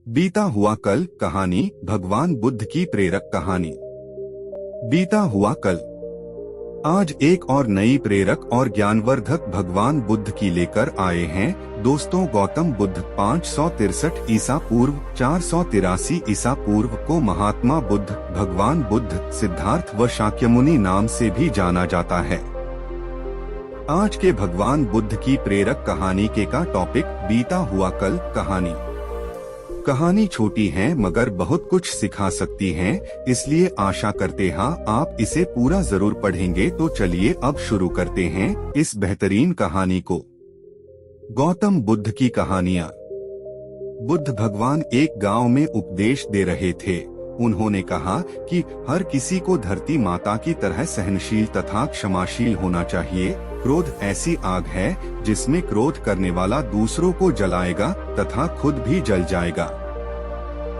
बीता हुआ कल कहानी भगवान बुद्ध की प्रेरक कहानी। बीता हुआ कल। आज एक और नई प्रेरक और ज्ञानवर्धक भगवान बुद्ध की लेकर आए हैं दोस्तों। गौतम बुद्ध 563 ईसा पूर्व 483 ईसा पूर्व को महात्मा बुद्ध, भगवान बुद्ध, सिद्धार्थ व शाक्यमुनि नाम से भी जाना जाता है। आज के भगवान बुद्ध की प्रेरक कहानी के का टॉपिक बीता हुआ कल कहानी। कहानी छोटी है मगर बहुत कुछ सिखा सकती है, इसलिए आशा करते हैं आप इसे पूरा जरूर पढ़ेंगे। तो चलिए अब शुरू करते हैं इस बेहतरीन कहानी को। गौतम बुद्ध की कहानियाँ। बुद्ध भगवान एक गांव में उपदेश दे रहे थे। उन्होंने कहा कि हर किसी को धरती माता की तरह सहनशील तथा क्षमाशील होना चाहिए। क्रोध ऐसी आग है जिसमें क्रोध करने वाला दूसरों को जलाएगा तथा खुद भी जल जाएगा।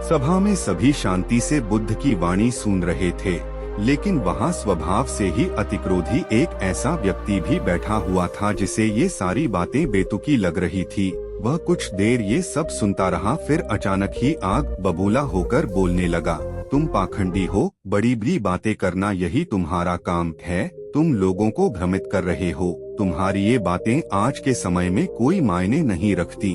सभा में सभी शांति से बुद्ध की वाणी सुन रहे थे, लेकिन वहाँ स्वभाव से ही अतिक्रोधी एक ऐसा व्यक्ति भी बैठा हुआ था जिसे ये सारी बातें बेतुकी लग रही थी। वह कुछ देर ये सब सुनता रहा, फिर अचानक ही आग बबूला होकर बोलने लगा। तुम पाखंडी हो, बड़ी बड़ी बातें करना यही तुम्हारा काम है। तुम लोगों को भ्रमित कर रहे हो। तुम्हारी ये बातें आज के समय में कोई मायने नहीं रखती।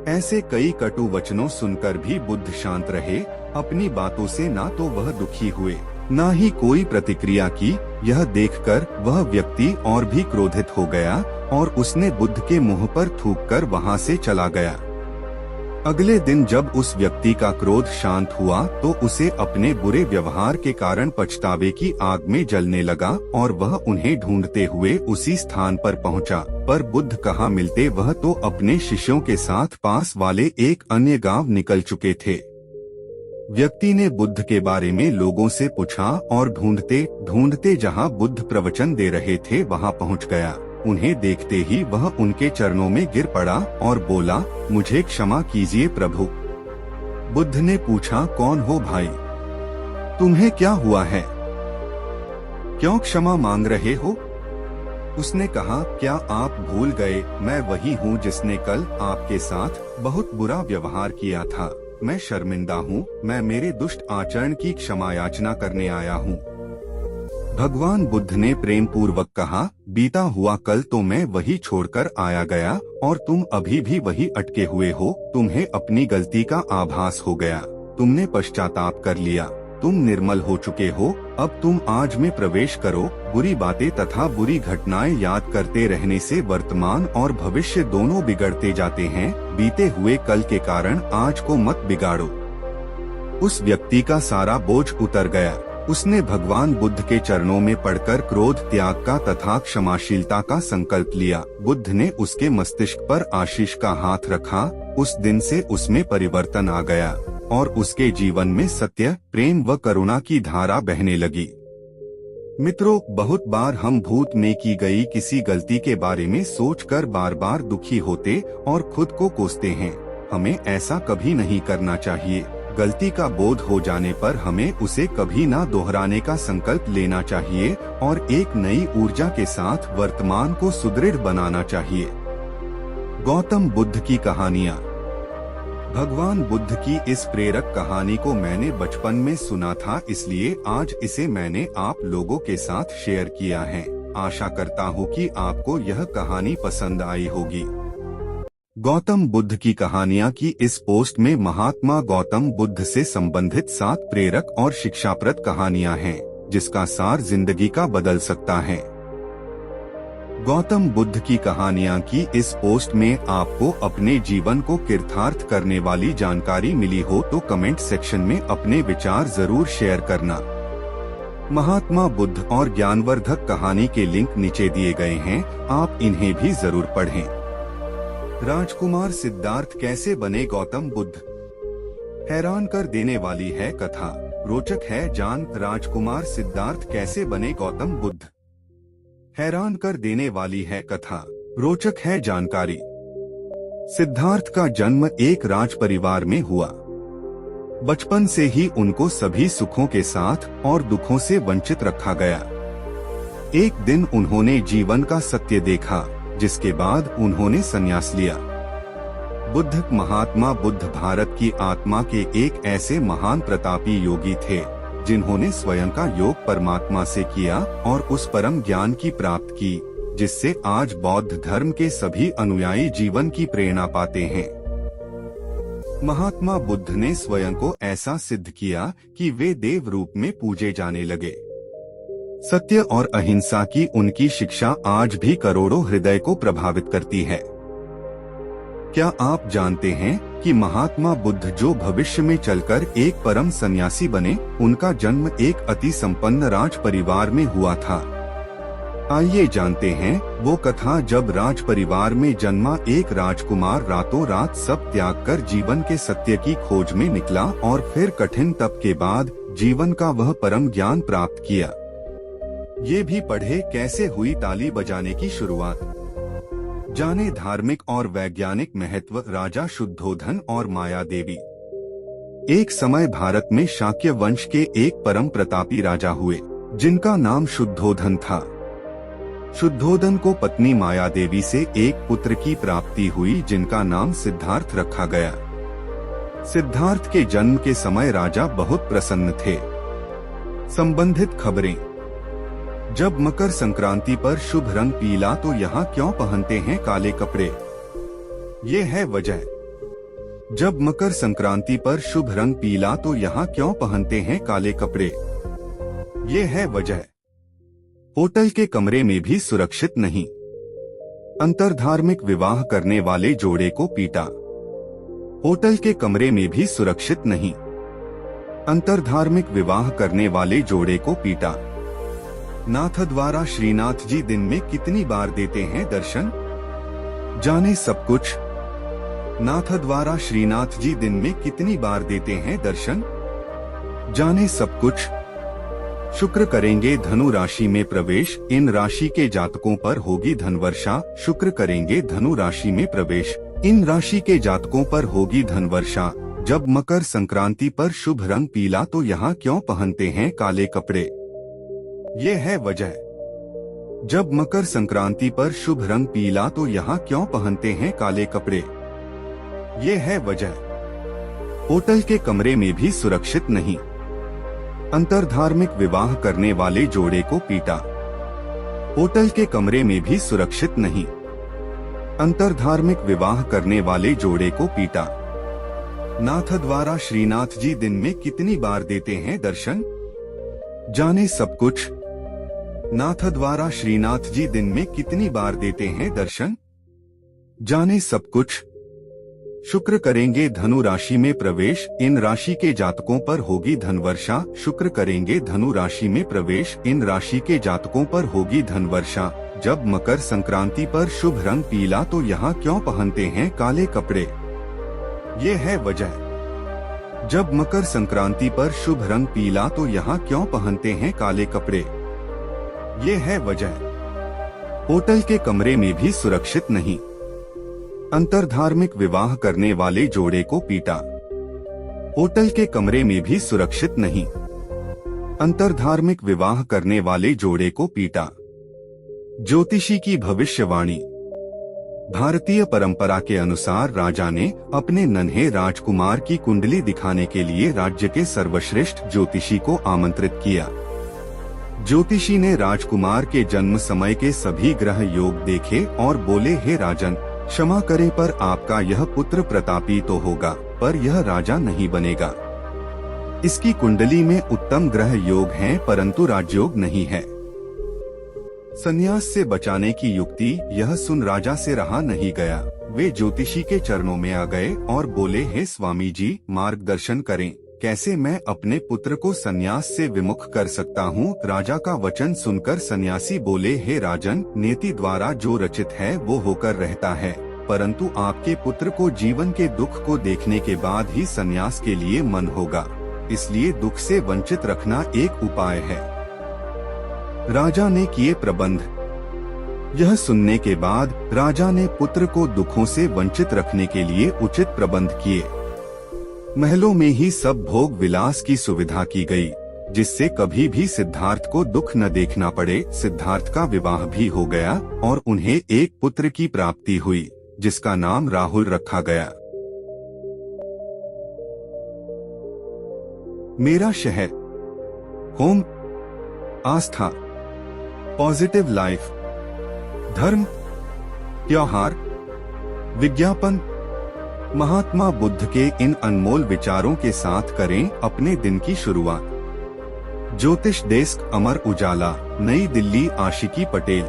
ऐसे कई कटु वचनों सुनकर भी बुद्ध शांत रहे। अपनी बातों से ना तो वह दुखी हुए, ना ही कोई प्रतिक्रिया की। यह देखकर वह व्यक्ति और भी क्रोधित हो गया और उसने बुद्ध के मुंह पर थूककर वहां से चला गया। अगले दिन जब उस व्यक्ति का क्रोध शांत हुआ तो उसे अपने बुरे व्यवहार के कारण पछतावे की आग में जलने लगा और वह उन्हें ढूंढते हुए उसी स्थान पर पहुंचा। पर बुद्ध कहाँ मिलते, वह तो अपने शिष्यों के साथ पास वाले एक अन्य गांव निकल चुके थे। व्यक्ति ने बुद्ध के बारे में लोगों से पूछा और ढूंढते ढूंढते जहां बुद्ध प्रवचन दे रहे थे वहां पहुंच गया। उन्हें देखते ही वह उनके चरणों में गिर पड़ा और बोला, मुझे क्षमा कीजिए प्रभु। बुद्ध ने पूछा, कौन हो भाई? तुम्हें क्या हुआ है? क्यों क्षमा मांग रहे हो? उसने कहा, क्या आप भूल गए, मैं वही हूँ जिसने कल आपके साथ बहुत बुरा व्यवहार किया था। मैं शर्मिंदा हूँ, मैं मेरे दुष्ट आचरण की क्षमा याचना करने आया हूँ। भगवान बुद्ध ने प्रेम पूर्वक कहा, बीता हुआ कल तो मैं वही छोड़कर आया गया और तुम अभी भी वही अटके हुए हो। तुम्हें अपनी गलती का आभास हो गया, तुमने पश्चाताप कर लिया, तुम निर्मल हो चुके हो। अब तुम आज में प्रवेश करो। बुरी बातें तथा बुरी घटनाएं याद करते रहने से वर्तमान और भविष्य दोनों बिगड़ते जाते हैं। बीते हुए कल के कारण आज को मत बिगाड़ो। उस व्यक्ति का सारा बोझ उतर गया। उसने भगवान बुद्ध के चरणों में पड़कर क्रोध त्याग का तथा क्षमाशीलता का संकल्प लिया। बुद्ध ने उसके मस्तिष्क पर आशीष का हाथ रखा। उस दिन से उसमें परिवर्तन आ गया और उसके जीवन में सत्य, प्रेम व करुणा की धारा बहने लगी। मित्रों, बहुत बार हम भूत में की गई किसी गलती के बारे में सोचकर बार बार दुखी होते और खुद को कोसते हैं। हमें ऐसा कभी नहीं करना चाहिए। गलती का बोध हो जाने पर हमें उसे कभी ना दोहराने का संकल्प लेना चाहिए और एक नई ऊर्जा के साथ वर्तमान को सुदृढ़ बनाना चाहिए। गौतम बुद्ध की कहानियाँ। भगवान बुद्ध की इस प्रेरक कहानी को मैंने बचपन में सुना था, इसलिए आज इसे मैंने आप लोगों के साथ शेयर किया है। आशा करता हूँ कि आपको यह कहानी पसंद आई होगी। गौतम बुद्ध की कहानियाँ की इस पोस्ट में महात्मा गौतम बुद्ध से संबंधित 7 प्रेरक और शिक्षाप्रद कहानियाँ हैं, जिसका सार जिंदगी का बदल सकता है। गौतम बुद्ध की कहानियाँ की इस पोस्ट में आपको अपने जीवन को कृतार्थ करने वाली जानकारी मिली हो तो कमेंट सेक्शन में अपने विचार जरूर शेयर करना। महात्मा बुद्ध और ज्ञानवर्धक कहानी के लिंक नीचे दिए गए हैं, आप इन्हें भी जरूर पढ़ें। राजकुमार सिद्धार्थ कैसे बने गौतम बुद्ध? हैरान कर देने वाली है कथा, रोचक है जान। राजकुमार सिद्धार्थ कैसे बने गौतम बुद्ध? हैरान कर देने वाली है कथा, रोचक है जानकारी। सिद्धार्थ का जन्म एक राज परिवार में हुआ। बचपन से ही उनको सभी सुखों के साथ और दुखों से वंचित रखा गया। एक दिन उन्होंने जीवन का सत्य देखा, जिसके बाद उन्होंने संन्यास लिया। बुद्ध महात्मा बुद्ध भारत की आत्मा के एक ऐसे महान प्रतापी योगी थे जिन्होंने स्वयं का योग परमात्मा से किया और उस परम ज्ञान की प्राप्त की जिससे आज बौद्ध धर्म के सभी अनुयायी जीवन की प्रेरणा पाते हैं। महात्मा बुद्ध ने स्वयं को ऐसा सिद्ध किया कि वे देव रूप में पूजे जाने लगे। सत्य और अहिंसा की उनकी शिक्षा आज भी करोड़ों हृदय को प्रभावित करती है। क्या आप जानते हैं कि महात्मा बुद्ध जो भविष्य में चलकर एक परम सन्यासी बने, उनका जन्म एक अति संपन्न राज परिवार में हुआ था। आइए जानते हैं वो कथा जब राज परिवार में जन्मा एक राजकुमार रातों रात सब त्याग कर जीवन के सत्य की खोज में निकला और फिर कठिन तप के बाद जीवन का वह परम ज्ञान प्राप्त किया। ये भी पढ़े कैसे हुई ताली बजाने की शुरुआत। जाने धार्मिक और वैज्ञानिक महत्व राजा शुद्धोधन और माया देवी। एक समय भारत में शाक्य वंश के एक परम प्रतापी राजा हुए जिनका नाम शुद्धोधन था। शुद्धोधन को पत्नी माया देवी से एक पुत्र की प्राप्ति हुई जिनका नाम सिद्धार्थ रखा गया। सिद्धार्थ के जन्म के समय राजा बहुत प्रसन्न थे। संबंधित खबरें। जब मकर संक्रांति पर शुभ रंग पीला तो यहाँ क्यों पहनते हैं काले कपड़े? ये है वजह। जब मकर संक्रांति पर शुभ रंग पीला तो यहाँ क्यों पहनते हैं काले कपड़े? ये है वजह। होटल के कमरे में भी सुरक्षित नहीं। अंतरधार्मिक विवाह करने वाले जोड़े को पीटा। होटल के कमरे में भी सुरक्षित नहीं। अंतरधार्मिक विवाह करने वाले जोड़े को पीटा। नाथ द्वारा श्रीनाथ जी दिन में कितनी बार देते हैं दर्शन? जाने सब कुछ। नाथ द्वारा श्रीनाथ जी दिन में कितनी बार देते हैं दर्शन? जाने सब कुछ। शुक्र करेंगे धनु राशि में प्रवेश, इन राशि के जातकों पर होगी धनवर्षा। शुक्र करेंगे धनु राशि में प्रवेश, इन राशि के जातकों पर होगी धनवर्षा। जब मकर संक्रांति पर शुभ रंग पीला तो यहाँ क्यों पहनते हैं काले कपड़े? ये है वजह। जब मकर संक्रांति पर शुभ रंग पीला तो यहाँ क्यों पहनते हैं काले कपड़े? ये है वजह। होटल के कमरे में भी सुरक्षित नहीं। अंतरधार्मिक विवाह करने वाले जोड़े को पीटा। होटल के कमरे में भी सुरक्षित नहीं। अंतरधार्मिक विवाह करने वाले जोड़े को पीटा। नाथ द्वारा श्रीनाथ जी दिन में कितनी बार देते हैं दर्शन? जाने सब कुछ। नाथ द्वारा श्रीनाथ जी दिन में कितनी बार देते हैं दर्शन? जाने सब कुछ। शुक्र करेंगे धनु राशि में प्रवेश, इन राशि के जातकों पर होगी धनवर्षा। शुक्र करेंगे धनु राशि में प्रवेश, इन राशि के जातकों पर होगी धनवर्षा। जब मकर संक्रांति पर शुभ रंग पीला तो यहाँ क्यों पहनते हैं काले कपड़े? ये है वजह। जब मकर संक्रांति पर शुभ रंग पीला तो यहाँ क्यों पहनते हैं काले कपड़े? ये है वजह। होटल के कमरे में भी सुरक्षित नहीं। अंतरधार्मिक विवाह करने वाले जोड़े को पीटा। होटल के कमरे में भी सुरक्षित नहीं। अंतरधार्मिक विवाह करने वाले जोड़े को पीटा। ज्योतिषी की भविष्यवाणी। भारतीय परंपरा के अनुसार राजा ने अपने नन्हे राजकुमार की कुंडली दिखाने के लिए राज्य के सर्वश्रेष्ठ ज्योतिषी को आमंत्रित किया। ज्योतिषी ने राजकुमार के जन्म समय के सभी ग्रह योग देखे और बोले, हे राजन, क्षमा करें पर आपका यह पुत्र प्रतापी तो होगा पर यह राजा नहीं बनेगा। इसकी कुंडली में उत्तम ग्रह योग हैं परंतु राजयोग नहीं है। संन्यास से बचाने की युक्ति यह सुन राजा से रहा नहीं गया। वे ज्योतिषी के चरणों में आ गए और बोले, हे स्वामी जी, मार्गदर्शन करें, कैसे मैं अपने पुत्र को संन्यास से विमुख कर सकता हूँ? राजा का वचन सुनकर सन्यासी बोले, हे राजन, नियति द्वारा जो रचित है वो होकर रहता है, परंतु आपके पुत्र को जीवन के दुख को देखने के बाद ही संन्यास के लिए मन होगा, इसलिए दुख से वंचित रखना एक उपाय है। राजा ने किए प्रबंध। यह सुनने के बाद राजा ने पुत्र को दुखों से वंचित रखने के लिए उचित प्रबंध किए। महलों में ही सब भोग विलास की सुविधा की गई, जिससे कभी भी सिद्धार्थ को दुख न देखना पड़े। सिद्धार्थ का विवाह भी हो गया और उन्हें एक पुत्र की प्राप्ति हुई, जिसका नाम राहुल रखा गया। मेरा शहर, होम, आस्था, पॉजिटिव लाइफ, धर्म, त्योहार, विज्ञापन। महात्मा बुद्ध के इन अनमोल विचारों के साथ करें अपने दिन की शुरुआत। ज्योतिष डेस्क, अमर उजाला, नई दिल्ली। आशिकी पटेल।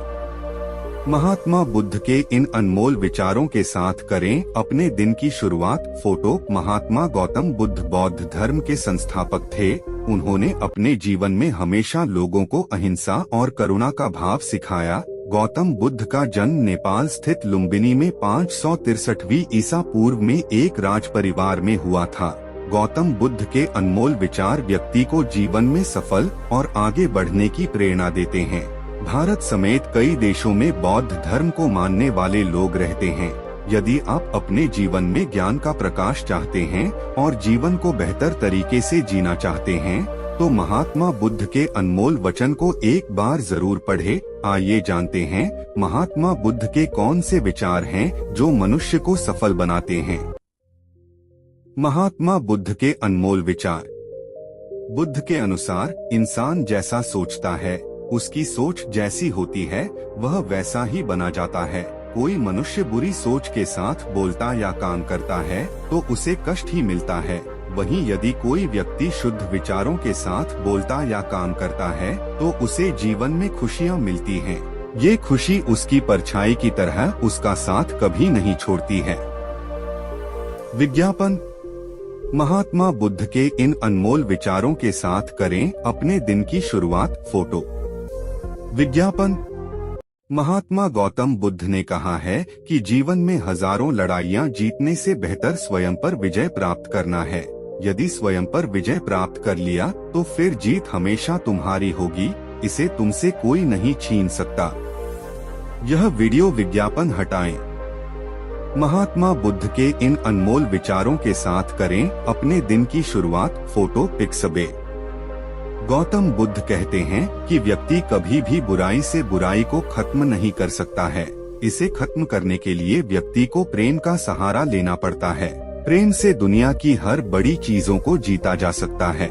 महात्मा बुद्ध के इन अनमोल विचारों के साथ करें अपने दिन की शुरुआत। फोटो। महात्मा गौतम बुद्ध बौद्ध धर्म के संस्थापक थे। उन्होंने अपने जीवन में हमेशा लोगों को अहिंसा और करुणा का भाव सिखाया। गौतम बुद्ध का जन्म नेपाल स्थित लुम्बिनी में 563वीं ईसा पूर्व में एक राज परिवार में हुआ था। गौतम बुद्ध के अनमोल विचार व्यक्ति को जीवन में सफल और आगे बढ़ने की प्रेरणा देते हैं। भारत समेत कई देशों में बौद्ध धर्म को मानने वाले लोग रहते हैं। यदि आप अपने जीवन में ज्ञान का प्रकाश चाहते हैं और जीवन को बेहतर तरीके से जीना चाहते हैं, तो महात्मा बुद्ध के अनमोल वचन को एक बार जरूर पढ़ें। आइए जानते हैं महात्मा बुद्ध के कौन से विचार हैं जो मनुष्य को सफल बनाते हैं। महात्मा बुद्ध के अनमोल विचार। बुद्ध के अनुसार इंसान जैसा सोचता है, उसकी सोच जैसी होती है, वह वैसा ही बना जाता है। कोई मनुष्य बुरी सोच के साथ बोलता या काम करता है तो उसे कष्ट ही मिलता है। वहीं यदि कोई व्यक्ति शुद्ध विचारों के साथ बोलता या काम करता है तो उसे जीवन में खुशियां मिलती हैं। ये खुशी उसकी परछाई की तरह उसका साथ कभी नहीं छोड़ती है। विज्ञापन। महात्मा बुद्ध के इन अनमोल विचारों के साथ करें अपने दिन की शुरुआत। फोटो। विज्ञापन। महात्मा गौतम बुद्ध ने कहा है कि जीवन में हजारों लड़ाइयां जीतने से बेहतर स्वयं पर विजय प्राप्त करना है। यदि स्वयं पर विजय प्राप्त कर लिया तो फिर जीत हमेशा तुम्हारी होगी, इसे तुमसे कोई नहीं छीन सकता। यह वीडियो विज्ञापन हटाएं। महात्मा बुद्ध के इन अनमोल विचारों के साथ करें अपने दिन की शुरुआत। फोटो। पिक्सबे। गौतम बुद्ध कहते हैं कि व्यक्ति कभी भी बुराई से बुराई को खत्म नहीं कर सकता है। इसे खत्म करने के लिए व्यक्ति को प्रेम का सहारा लेना पड़ता है। प्रेम से दुनिया की हर बड़ी चीजों को जीता जा सकता है।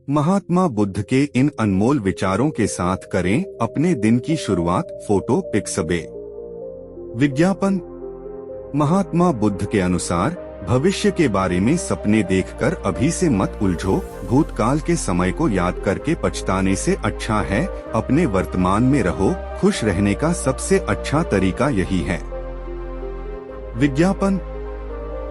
महात्मा बुद्ध के इन अनमोल विचारों के साथ करें अपने दिन की शुरुआत। फोटो। पिक्सबे। विज्ञापन। महात्मा बुद्ध के अनुसार भविष्य के बारे में सपने देखकर अभी से मत उलझो। भूतकाल के समय को याद करके पछताने से अच्छा है अपने वर्तमान में रहो। खुश रहने का सबसे अच्छा तरीका यही है। विज्ञापन।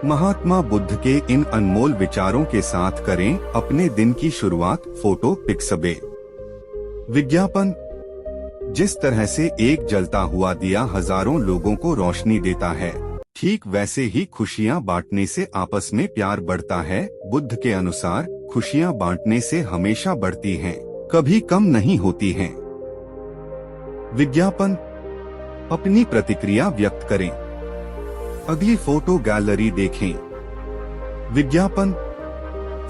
महात्मा बुद्ध के इन अनमोल विचारों के साथ करें अपने दिन की शुरुआत। फोटो। पिक्सबे। विज्ञापन। जिस तरह से एक जलता हुआ दिया हजारों लोगों को रोशनी देता है, ठीक वैसे ही खुशियां बांटने से आपस में प्यार बढ़ता है। बुद्ध के अनुसार खुशियां बांटने से हमेशा बढ़ती हैं, कभी कम नहीं होती हैं। विज्ञापन। अपनी प्रतिक्रिया व्यक्त करें। अगली फोटो गैलरी देखें। विज्ञापन।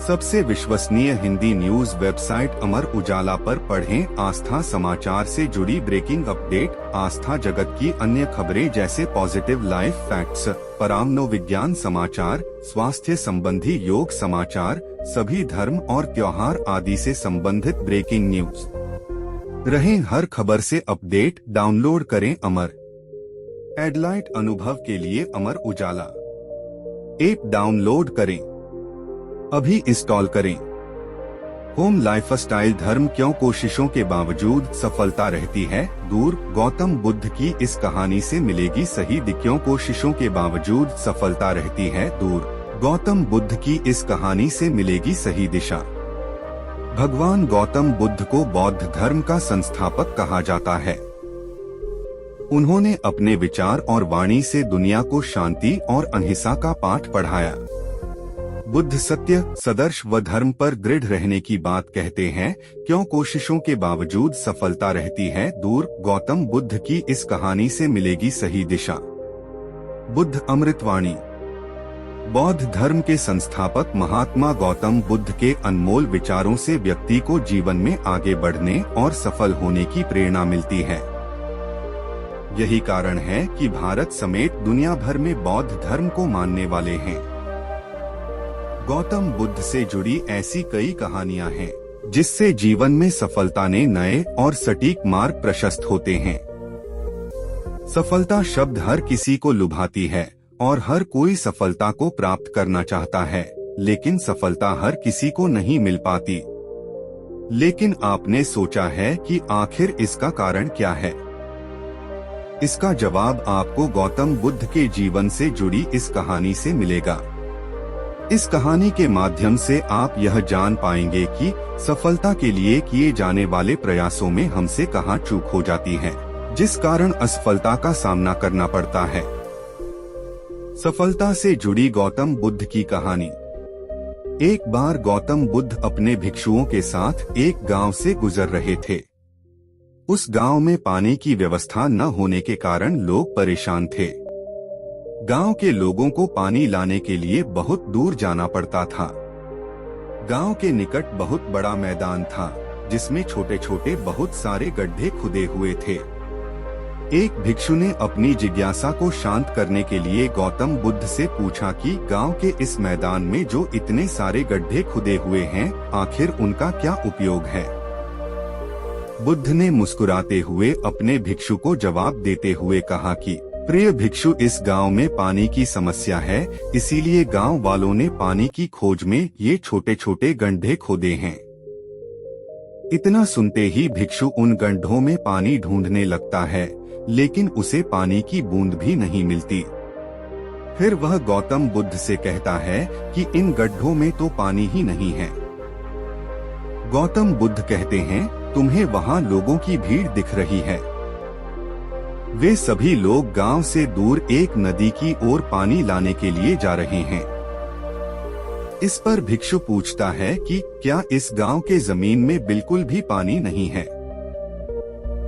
सबसे विश्वसनीय हिंदी न्यूज वेबसाइट अमर उजाला पर पढ़ें आस्था समाचार से जुड़ी ब्रेकिंग अपडेट, आस्था जगत की अन्य खबरें जैसे पॉजिटिव लाइफ फैक्ट्स, परामनो विज्ञान समाचार, स्वास्थ्य संबंधी योग समाचार, सभी धर्म और त्योहार आदि से संबंधित ब्रेकिंग न्यूज। रहें हर खबर से अपडेट। डाउनलोड करें अमर एडलाइट अनुभव के लिए अमर उजाला ऐप डाउनलोड करें, अभी इंस्टॉल करें। Home lifestyle. धर्म क्यों कोशिशों के बावजूद सफलता रहती है दूर। गौतम बुद्ध की इस कहानी से मिलेगी सही दिशा। क्यों कोशिशों के बावजूद सफलता रहती है दूर। गौतम बुद्ध की इस कहानी से मिलेगी सही दिशा। भगवान गौतम बुद्ध को बौद्ध धर्म का संस्थापक कहा जाता है। उन्होंने अपने विचार और वाणी से दुनिया को शांति और अहिंसा का पाठ पढ़ाया। बुद्ध सत्य, सदर्श व धर्म पर दृढ़ रहने की बात कहते हैं। क्यों कोशिशों के बावजूद सफलता रहती है दूर। गौतम बुद्ध की इस कहानी से मिलेगी सही दिशा। बुद्ध अमृतवाणी। बौद्ध धर्म के संस्थापक महात्मा गौतम बुद्ध के अनमोल विचारों से व्यक्ति को जीवन में आगे बढ़ने और सफल होने की प्रेरणा मिलती है। यही कारण है कि भारत समेत दुनिया भर में बौद्ध धर्म को मानने वाले हैं। गौतम बुद्ध से जुड़ी ऐसी कई कहानियां हैं जिससे जीवन में सफलता ने नए और सटीक मार्ग प्रशस्त होते हैं। सफलता शब्द हर किसी को लुभाती है और हर कोई सफलता को प्राप्त करना चाहता है, लेकिन सफलता हर किसी को नहीं मिल पाती। लेकिन आपने सोचा है कि आखिर इसका कारण क्या है? इसका जवाब आपको गौतम बुद्ध के जीवन से जुड़ी इस कहानी से मिलेगा। इस कहानी के माध्यम से आप यह जान पाएंगे कि सफलता के लिए किए जाने वाले प्रयासों में हमसे कहां चूक हो जाती है, जिस कारण असफलता का सामना करना पड़ता है। सफलता से जुड़ी गौतम बुद्ध की कहानी। एक बार गौतम बुद्ध अपने भिक्षुओं के साथ एक गांव से गुजर रहे थे। उस गांव में पानी की व्यवस्था न होने के कारण लोग परेशान थे। गांव के लोगों को पानी लाने के लिए बहुत दूर जाना पड़ता था। गांव के निकट बहुत बड़ा मैदान था, जिसमें छोटे छोटे बहुत सारे गड्ढे खुदे हुए थे। एक भिक्षु ने अपनी जिज्ञासा को शांत करने के लिए गौतम बुद्ध से पूछा कि गांव के इस मैदान में जो इतने सारे गड्ढे खुदे हुए हैं, आखिर उनका क्या उपयोग है? बुद्ध ने मुस्कुराते हुए अपने भिक्षु को जवाब देते हुए कहा कि प्रिय भिक्षु, इस गांव में पानी की समस्या है, इसीलिए गांव वालों ने पानी की खोज में ये छोटे छोटे गड्ढे खोदे हैं। इतना सुनते ही भिक्षु उन गड्ढों में पानी ढूंढने लगता है, लेकिन उसे पानी की बूंद भी नहीं मिलती। फिर वह गौतम बुद्ध से कहता है कि इन गड्ढों में तो पानी ही नहीं है। गौतम बुद्ध कहते हैं, तुम्हें वहाँ लोगों की भीड़ दिख रही है। वे सभी लोग गांव से दूर एक नदी की ओर पानी लाने के लिए जा रहे हैं। इस पर भिक्षु पूछता है कि क्या इस गांव के जमीन में बिल्कुल भी पानी नहीं है?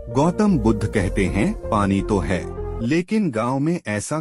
गौतम बुद्ध कहते हैं, पानी तो है, लेकिन गांव में ऐसा